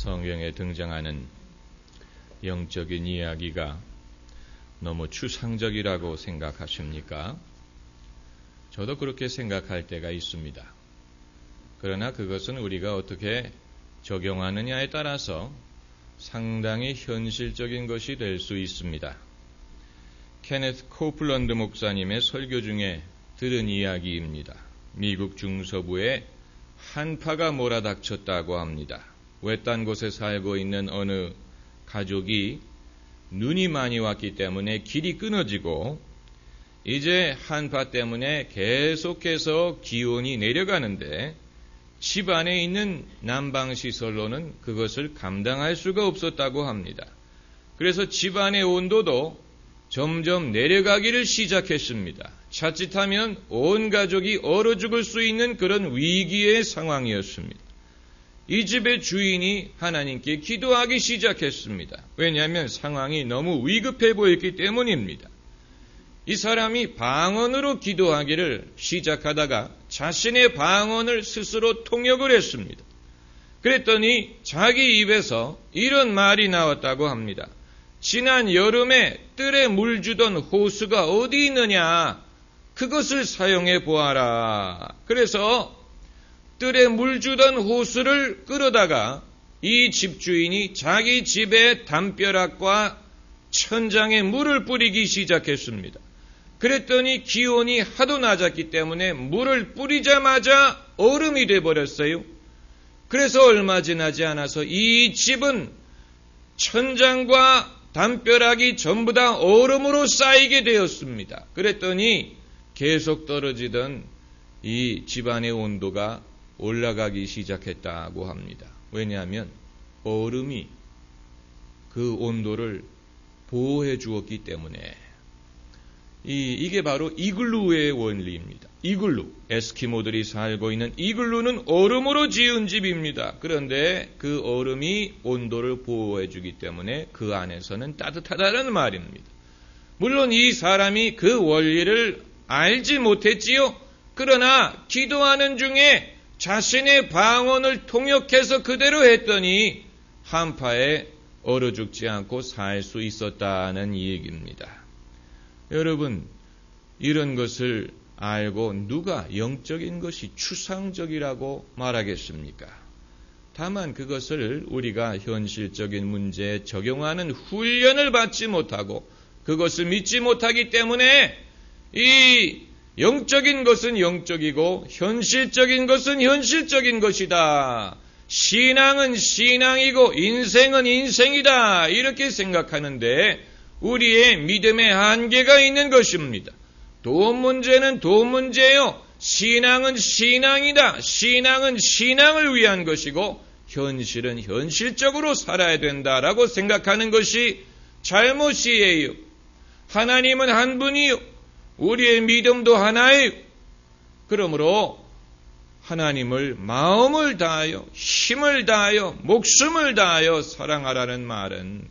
성경에 등장하는 영적인 이야기가 너무 추상적이라고 생각하십니까? 저도 그렇게 생각할 때가 있습니다. 그러나 그것은 우리가 어떻게 적용하느냐에 따라서 상당히 현실적인 것이 될 수 있습니다. 케네스 코플런드 목사님의 설교 중에 들은 이야기입니다. 미국 중서부에 한파가 몰아닥쳤다고 합니다. 외딴 곳에 살고 있는 어느 가족이 눈이 많이 왔기 때문에 길이 끊어지고 이제 한파 때문에 계속해서 기온이 내려가는데 집 안에 있는 난방시설로는 그것을 감당할 수가 없었다고 합니다. 그래서 집 안의 온도도 점점 내려가기를 시작했습니다. 자칫하면 온 가족이 얼어 죽을 수 있는 그런 위기의 상황이었습니다. 이 집의 주인이 하나님께 기도하기 시작했습니다. 왜냐하면 상황이 너무 위급해 보였기 때문입니다. 이 사람이 방언으로 기도하기를 시작하다가 자신의 방언을 스스로 통역을 했습니다. 그랬더니 자기 입에서 이런 말이 나왔다고 합니다. 지난 여름에 뜰에 물 주던 호수가 어디 있느냐? 그것을 사용해 보아라. 그래서 뜰에 물 주던 호수를 끌어다가 이 집주인이 자기 집의 담벼락과 천장에 물을 뿌리기 시작했습니다. 그랬더니 기온이 하도 낮았기 때문에 물을 뿌리자마자 얼음이 돼버렸어요. 그래서 얼마 지나지 않아서 이 집은 천장과 담벼락이 전부 다 얼음으로 쌓이게 되었습니다. 그랬더니 계속 떨어지던 이 집안의 온도가 올라가기 시작했다고 합니다. 왜냐하면 얼음이 그 온도를 보호해 주었기 때문에 이게 바로 이글루의 원리입니다. 이글루, 에스키모들이 살고 있는 이글루는 얼음으로 지은 집입니다. 그런데 그 얼음이 온도를 보호해 주기 때문에 그 안에서는 따뜻하다는 말입니다. 물론 이 사람이 그 원리를 알지 못했지요. 그러나 기도하는 중에 자신의 방언을 통역해서 그대로 했더니 한파에 얼어 죽지 않고 살 수 있었다는 얘기입니다. 여러분, 이런 것을 알고 누가 영적인 것이 추상적이라고 말하겠습니까? 다만 그것을 우리가 현실적인 문제에 적용하는 훈련을 받지 못하고 그것을 믿지 못하기 때문에 이 영적인 것은 영적이고 현실적인 것은 현실적인 것이다. 신앙은 신앙이고 인생은 인생이다. 이렇게 생각하는데 우리의 믿음의 한계가 있는 것입니다. 돈 문제는 돈 문제요. 신앙은 신앙이다. 신앙은 신앙을 위한 것이고 현실은 현실적으로 살아야 된다라고 생각하는 것이 잘못이에요. 하나님은 한 분이요. 우리의 믿음도 하나예요. 그러므로 하나님을 마음을 다하여 힘을 다하여 목숨을 다하여 사랑하라는 말은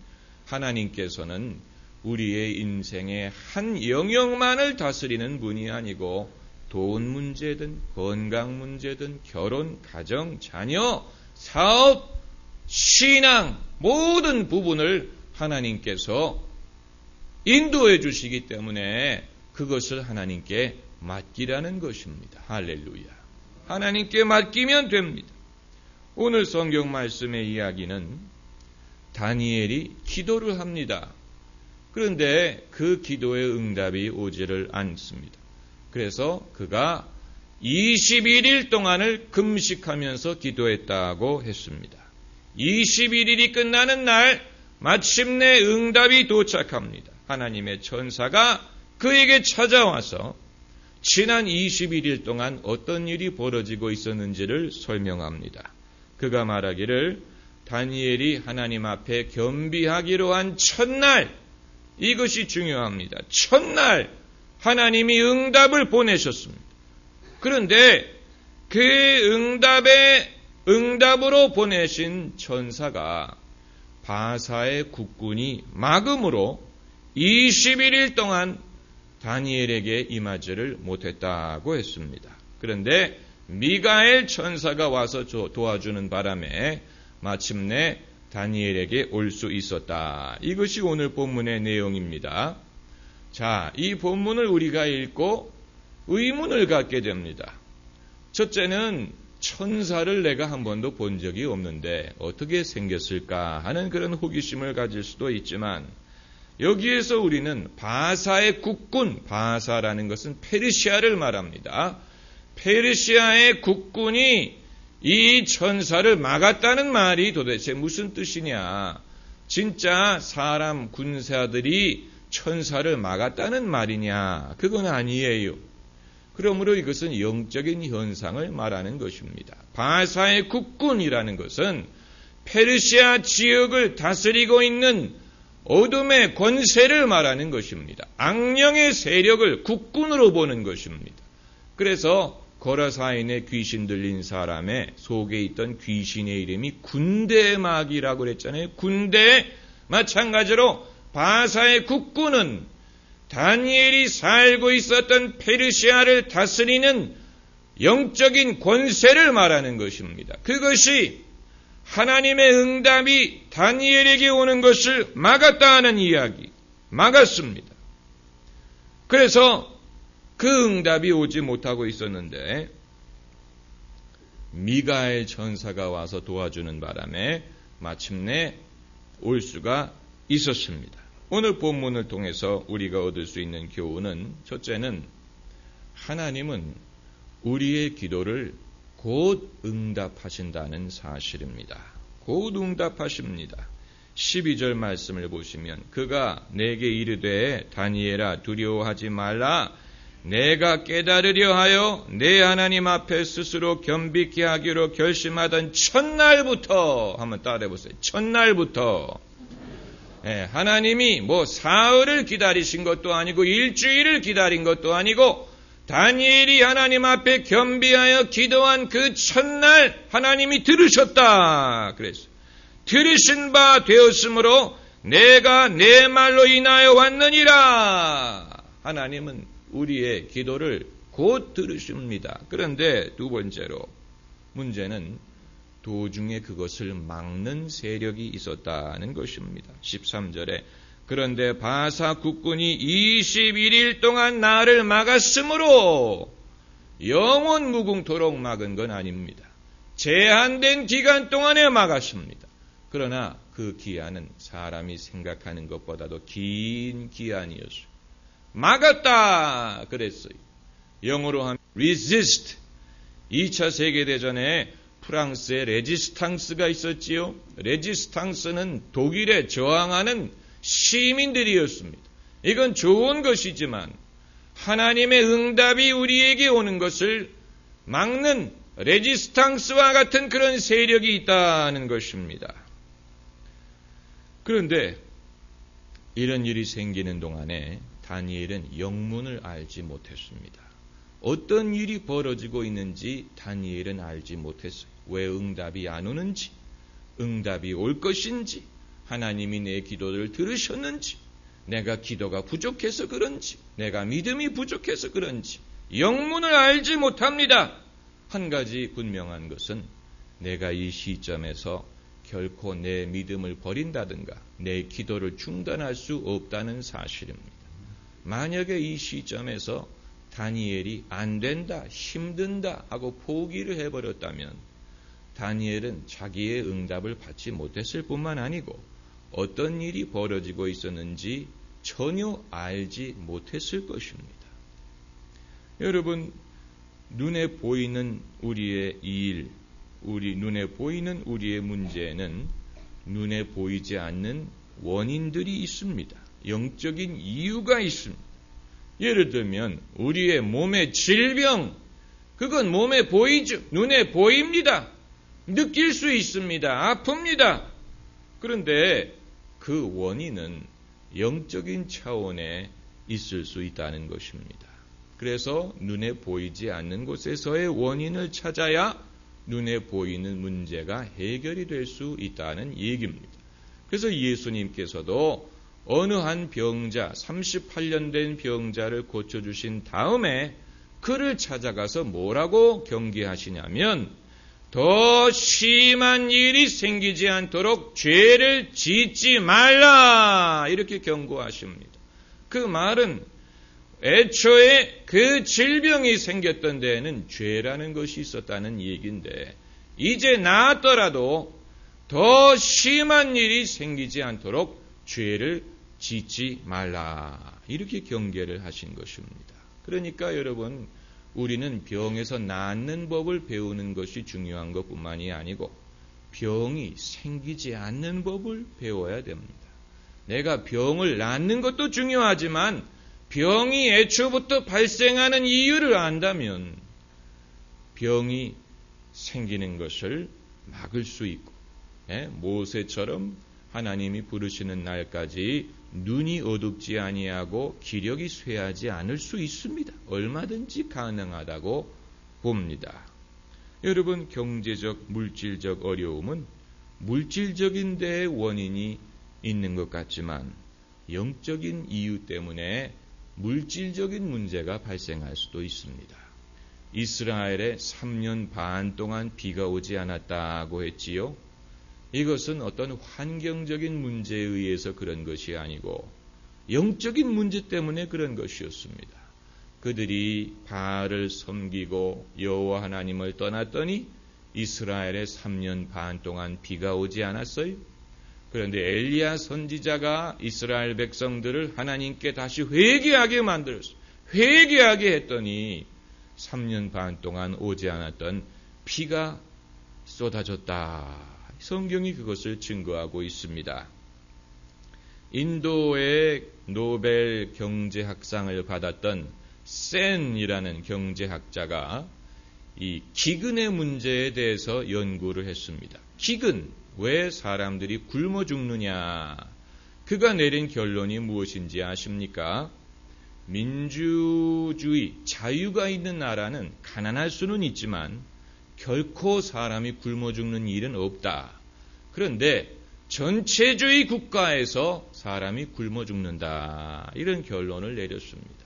하나님께서는 우리의 인생의 한 영역만을 다스리는 분이 아니고 돈 문제든 건강 문제든 결혼, 가정, 자녀, 사업, 신앙 모든 부분을 하나님께서 인도해 주시기 때문에 그것을 하나님께 맡기라는 것입니다. 할렐루야. 하나님께 맡기면 됩니다. 오늘 성경 말씀의 이야기는 다니엘이 기도를 합니다. 그런데 그 기도의 응답이 오지를 않습니다. 그래서 그가 21일 동안을 금식하면서 기도했다고 했습니다. 21일이 끝나는 날 마침내 응답이 도착합니다. 하나님의 천사가 그에게 찾아와서 지난 21일 동안 어떤 일이 벌어지고 있었는지를 설명합니다. 그가 말하기를 다니엘이 하나님 앞에 겸비하기로 한 첫날, 이것이 중요합니다. 첫날 하나님이 응답을 보내셨습니다. 그런데 그 응답으로 보내신 천사가 바사의 국군이 막음으로 21일 동안 다니엘에게 임하지를 못했다고 했습니다. 그런데 미가엘 천사가 와서 도와주는 바람에 마침내 다니엘에게 올 수 있었다. 이것이 오늘 본문의 내용입니다. 자, 이 본문을 우리가 읽고 의문을 갖게 됩니다. 첫째는 천사를 내가 한 번도 본 적이 없는데 어떻게 생겼을까 하는 그런 호기심을 가질 수도 있지만, 여기에서 우리는 바사의 국군, 바사라는 것은 페르시아를 말합니다. 페르시아의 국군이 이 천사를 막았다는 말이 도대체 무슨 뜻이냐? 진짜 사람 군사들이 천사를 막았다는 말이냐? 그건 아니에요. 그러므로 이것은 영적인 현상을 말하는 것입니다. 바사의 국군이라는 것은 페르시아 지역을 다스리고 있는 어둠의 권세를 말하는 것입니다. 악령의 세력을 국군으로 보는 것입니다. 그래서 거라사인의 귀신 들린 사람의 속에 있던 귀신의 이름이 군대막이라고 그랬잖아요. 군대, 마찬가지로 바사의 국군은 다니엘이 살고 있었던 페르시아를 다스리는 영적인 권세를 말하는 것입니다. 그것이 하나님의 응답이 다니엘에게 오는 것을 막았다 하는 이야기, 막았습니다. 그래서 그 응답이 오지 못하고 있었는데 미가엘 천사가 와서 도와주는 바람에 마침내 올 수가 있었습니다. 오늘 본문을 통해서 우리가 얻을 수 있는 교훈은, 첫째는 하나님은 우리의 기도를 곧 응답하신다는 사실입니다. 곧 응답하십니다. 12절 말씀을 보시면, 그가 내게 이르되 다니엘아 두려워하지 말라, 내가 깨달으려 하여 내 하나님 앞에 스스로 겸비케 하기로 결심하던 첫날부터, 한번 따라해보세요. 첫날부터. 하나님이 사흘을 기다리신 것도 아니고 일주일을 기다린 것도 아니고, 다니엘이 하나님 앞에 겸비하여 기도한 그 첫날 하나님이 들으셨다 그랬어요. 들으신 바 되었으므로 내가 내 말로 인하여 왔느니라. 하나님은 우리의 기도를 곧 들으십니다. 그런데 두 번째로 문제는 도중에 그것을 막는 세력이 있었다는 것입니다. 13절에 그런데 바사 국군이 21일 동안 나를 막았으므로, 영원 무궁토록 막은 건 아닙니다. 제한된 기간 동안에 막았습니다. 그러나 그 기한은 사람이 생각하는 것보다도 긴 기한이었어요. 막았다 그랬어요. 영어로 하면 resist. 2차 세계대전에 프랑스의 레지스탕스가 있었지요. 레지스탕스는 독일에 저항하는 시민들이었습니다. 이건 좋은 것이지만 하나님의 응답이 우리에게 오는 것을 막는 레지스탕스와 같은 그런 세력이 있다는 것입니다. 그런데 이런 일이 생기는 동안에 다니엘은 영문을 알지 못했습니다. 어떤 일이 벌어지고 있는지 다니엘은 알지 못했어요. 왜 응답이 안 오는지, 응답이 올 것인지, 하나님이 내 기도를 들으셨는지, 내가 기도가 부족해서 그런지, 내가 믿음이 부족해서 그런지 영문을 알지 못합니다. 한 가지 분명한 것은 내가 이 시점에서 결코 내 믿음을 버린다든가 내 기도를 중단할 수 없다는 사실입니다. 만약에 이 시점에서 다니엘이 안 된다, 힘든다 하고 포기를 해버렸다면 다니엘은 자기의 응답을 받지 못했을 뿐만 아니고 어떤 일이 벌어지고 있었는지 전혀 알지 못했을 것입니다. 여러분, 눈에 보이는 우리의 일, 눈에 보이는 우리의 문제에는 눈에 보이지 않는 원인들이 있습니다. 영적인 이유가 있습니다. 예를 들면 우리의 몸의 질병, 그건 몸에 보이죠. 눈에 보입니다. 느낄 수 있습니다. 아픕니다. 그런데 그 원인은 영적인 차원에 있을 수 있다는 것입니다. 그래서 눈에 보이지 않는 곳에서의 원인을 찾아야 눈에 보이는 문제가 해결이 될 수 있다는 얘기입니다. 그래서 예수님께서도 어느 한 병자, 38년 된 병자를 고쳐주신 다음에 그를 찾아가서 뭐라고 경계하시냐면 더 심한 일이 생기지 않도록 죄를 짓지 말라 이렇게 경고하십니다. 그 말은 애초에 그 질병이 생겼던 데에는 죄라는 것이 있었다는 얘기인데 이제 나았더라도 더 심한 일이 생기지 않도록 죄를 짓지 말라 이렇게 경계를 하신 것입니다. 그러니까 여러분 우리는 병에서 낫는 법을 배우는 것이 중요한 것뿐만이 아니고 병이 생기지 않는 법을 배워야 됩니다. 내가 병을 낫는 것도 중요하지만 병이 애초부터 발생하는 이유를 안다면 병이 생기는 것을 막을 수 있고 모세처럼 하나님이 부르시는 날까지 눈이 어둡지 아니하고 기력이 쇠하지 않을 수 있습니다. 얼마든지 가능하다고 봅니다. 여러분 경제적, 물질적 어려움은 물질적인 데에 원인이 있는 것 같지만 영적인 이유 때문에 물질적인 문제가 발생할 수도 있습니다. 이스라엘에 3년 반 동안 비가 오지 않았다고 했지요. 이것은 어떤 환경적인 문제에 의해서 그런 것이 아니고 영적인 문제 때문에 그런 것이었습니다. 그들이 바알을 섬기고 여호와 하나님을 떠났더니 이스라엘에 3년 반 동안 비가 오지 않았어요. 그런데 엘리야 선지자가 이스라엘 백성들을 하나님께 다시 회개하게 만들었어요. 회개하게 했더니 3년 반 동안 오지 않았던 비가 쏟아졌다. 성경이 그것을 증거하고 있습니다. 인도의 노벨 경제학상을 받았던 센이라는 경제학자가 이 기근의 문제에 대해서 연구를 했습니다. 기근, 왜 사람들이 굶어 죽느냐? 그가 내린 결론이 무엇인지 아십니까? 민주주의, 자유가 있는 나라는 가난할 수는 있지만 결코 사람이 굶어 죽는 일은 없다. 그런데 전체주의 국가에서 사람이 굶어 죽는다. 이런 결론을 내렸습니다.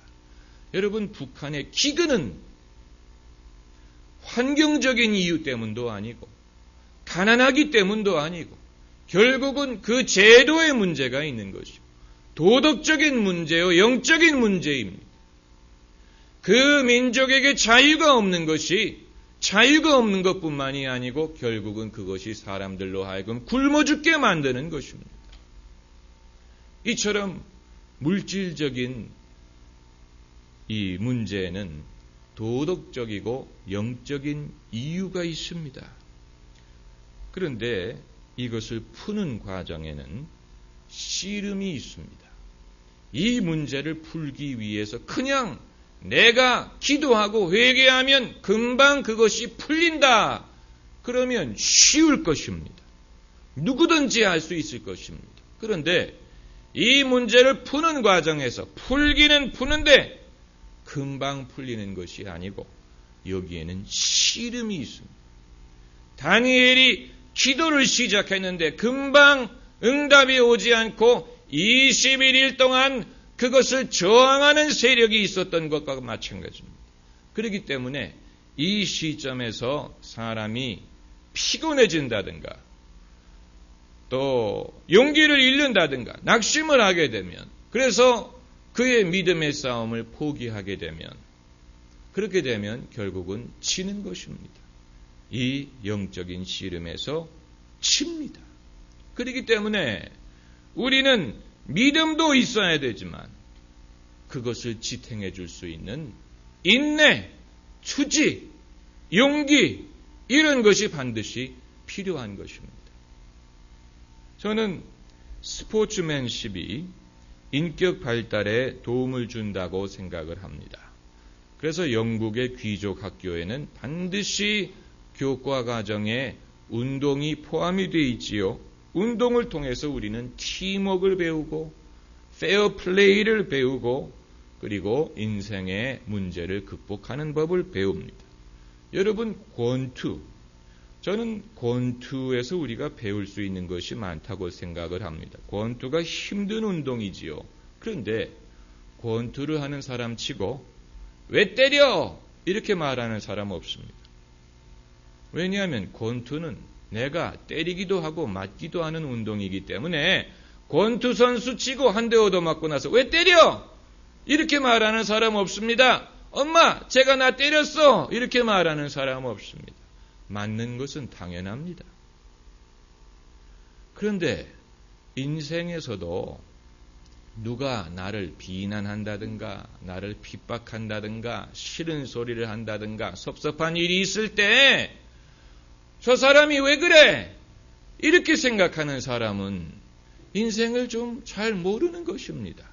여러분, 북한의 기근은 환경적인 이유 때문도 아니고 가난하기 때문도 아니고 결국은 그 제도의 문제가 있는 것이고 도덕적인 문제요, 영적인 문제입니다. 그 민족에게 자유가 없는 것뿐만이 아니고 결국은 그것이 사람들로 하여금 굶어 죽게 만드는 것입니다. 이처럼 물질적인 이 문제에는 도덕적이고 영적인 이유가 있습니다. 그런데 이것을 푸는 과정에는 씨름이 있습니다. 이 문제를 풀기 위해서 그냥 내가 기도하고 회개하면 금방 그것이 풀린다. 그러면 쉬울 것입니다. 누구든지 할 수 있을 것입니다. 그런데 이 문제를 푸는 과정에서 풀기는 푸는데 금방 풀리는 것이 아니고 여기에는 씨름이 있습니다. 다니엘이 기도를 시작했는데 금방 응답이 오지 않고 21일 동안 그것을 저항하는 세력이 있었던 것과 마찬가지입니다. 그렇기 때문에 이 시점에서 사람이 피곤해진다든가 또 용기를 잃는다든가 낙심을 하게 되면 그래서 그의 믿음의 싸움을 포기하게 되면 그렇게 되면 결국은 지는 것입니다. 이 영적인 씨름에서 칩니다. 그렇기 때문에 우리는 믿음도 있어야 되지만 그것을 지탱해 줄 수 있는 인내, 투지, 용기 이런 것이 반드시 필요한 것입니다. 저는 스포츠맨십이 인격 발달에 도움을 준다고 생각을 합니다. 그래서 영국의 귀족 학교에는 반드시 교과 과정에 운동이 포함이 되어 있지요. 운동을 통해서 우리는 팀워크를 배우고 페어 플레이를 배우고 그리고 인생의 문제를 극복하는 법을 배웁니다. 여러분 권투, 저는 권투에서 우리가 배울 수 있는 것이 많다고 생각을 합니다. 권투가 힘든 운동이지요. 그런데 권투를 하는 사람 치고 왜 때려? 이렇게 말하는 사람 없습니다. 왜냐하면 권투는 내가 때리기도 하고 맞기도 하는 운동이기 때문에 권투 선수 치고 한 대 얻어맞고 나서 왜 때려? 이렇게 말하는 사람 없습니다. 엄마, 제가 나 때렸어. 이렇게 말하는 사람 없습니다. 맞는 것은 당연합니다. 그런데 인생에서도 누가 나를 비난한다든가 나를 핍박한다든가 싫은 소리를 한다든가 섭섭한 일이 있을 때 저 사람이 왜 그래? 이렇게 생각하는 사람은 인생을 좀 잘 모르는 것입니다.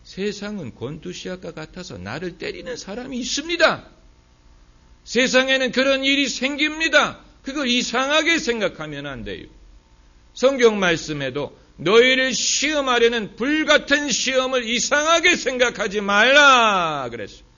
세상은 권투 시합과 같아서 나를 때리는 사람이 있습니다. 세상에는 그런 일이 생깁니다. 그걸 이상하게 생각하면 안 돼요. 성경 말씀에도 너희를 시험하려는 불같은 시험을 이상하게 생각하지 말라 그랬어요.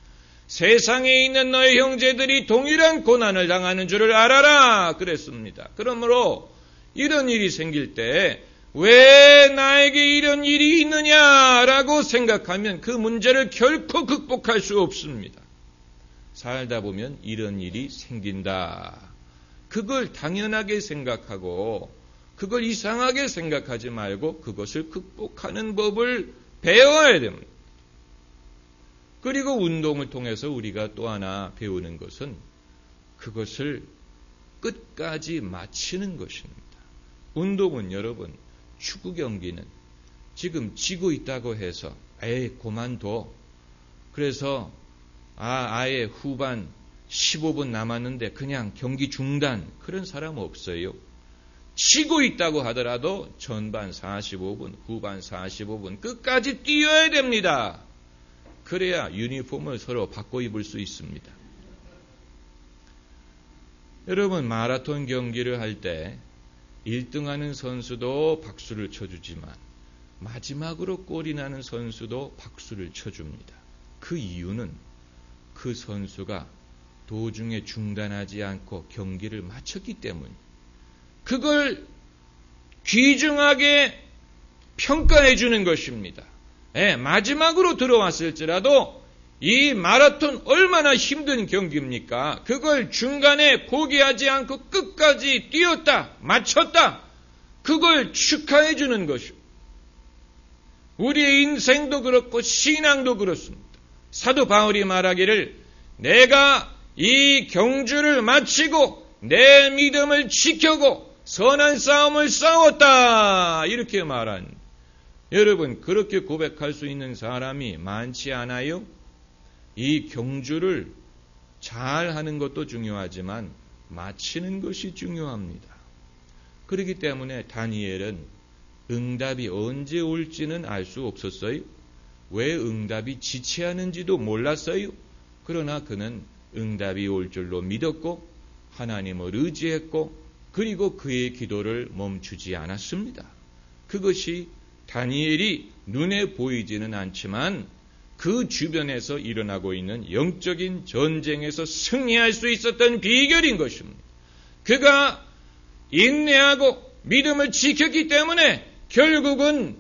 세상에 있는 너희 형제들이 동일한 고난을 당하는 줄을 알아라 그랬습니다. 그러므로 이런 일이 생길 때 왜 나에게 이런 일이 있느냐라고 생각하면 그 문제를 결코 극복할 수 없습니다. 살다 보면 이런 일이 생긴다. 그걸 당연하게 생각하고 그걸 이상하게 생각하지 말고 그것을 극복하는 법을 배워야 됩니다. 그리고 운동을 통해서 우리가 또 하나 배우는 것은 그것을 끝까지 마치는 것입니다. 운동은 여러분, 축구 경기는 지금 지고 있다고 해서 그만둬. 그래서 아예 후반 15분 남았는데 그냥 경기 중단. 그런 사람 없어요. 치고 있다고 하더라도 전반 45분, 후반 45분 끝까지 뛰어야 됩니다. 그래야 유니폼을 서로 바꿔 입을 수 있습니다. 여러분, 마라톤 경기를 할 때 1등하는 선수도 박수를 쳐주지만 마지막으로 골이 나는 선수도 박수를 쳐줍니다. 그 이유는 그 선수가 도중에 중단하지 않고 경기를 마쳤기 때문입니다. 그걸 귀중하게 평가해 주는 것입니다. 마지막으로 들어왔을지라도 이 마라톤 얼마나 힘든 경기입니까? 그걸 중간에 포기하지 않고 끝까지 뛰었다, 마쳤다. 그걸 축하해 주는 것입니다. 우리의 인생도 그렇고 신앙도 그렇습니다. 사도 바울이 말하기를 내가 이 경주를 마치고 내 믿음을 지켜고 선한 싸움을 싸웠다. 이렇게 말한 여러분, 그렇게 고백할 수 있는 사람이 많지 않아요? 이 경주를 잘 하는 것도 중요하지만 마치는 것이 중요합니다. 그렇기 때문에 다니엘은 응답이 언제 올지는 알 수 없었어요. 왜 응답이 지체하는지도 몰랐어요. 그러나 그는 응답이 올 줄로 믿었고 하나님을 의지했고 그리고 그의 기도를 멈추지 않았습니다. 그것이 다니엘이 눈에 보이지는 않지만 그 주변에서 일어나고 있는 영적인 전쟁에서 승리할 수 있었던 비결인 것입니다. 그가 인내하고 믿음을 지켰기 때문에 결국은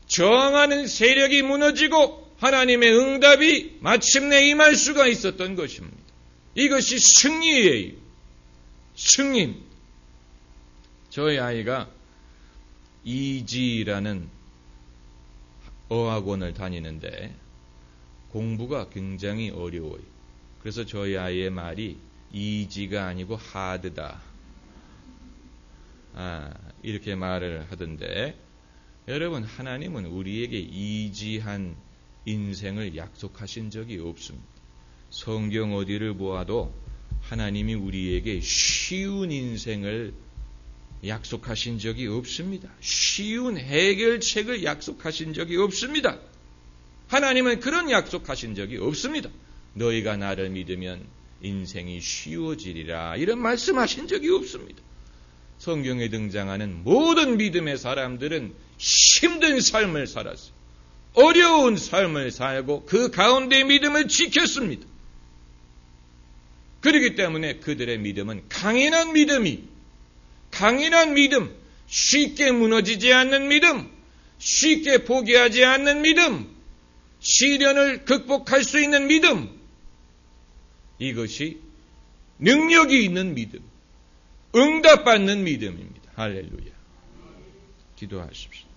저항하는 세력이 무너지고 하나님의 응답이 마침내 임할 수가 있었던 것입니다. 이것이 승리예요. 승리. 저희 아이가 이지라는 어학원을 다니는데 공부가 굉장히 어려워요. 그래서 저희 아이의 말이 이지가 아니고 하드다. 이렇게 말을 하던데 여러분, 하나님은 우리에게 이지한 인생을 약속하신 적이 없습니다. 성경 어디를 보아도 하나님이 우리에게 쉬운 인생을 약속하신 적이 없습니다. 쉬운 해결책을 약속하신 적이 없습니다. 하나님은 그런 약속하신 적이 없습니다. 너희가 나를 믿으면 인생이 쉬워지리라 이런 말씀하신 적이 없습니다. 성경에 등장하는 모든 믿음의 사람들은 힘든 삶을 살았어요. 어려운 삶을 살고 그 가운데 믿음을 지켰습니다. 그렇기 때문에 그들의 믿음은 강인한 믿음, 쉽게 무너지지 않는 믿음, 쉽게 포기하지 않는 믿음, 시련을 극복할 수 있는 믿음, 이것이 능력이 있는 믿음, 응답받는 믿음입니다. 할렐루야. 기도하십시오.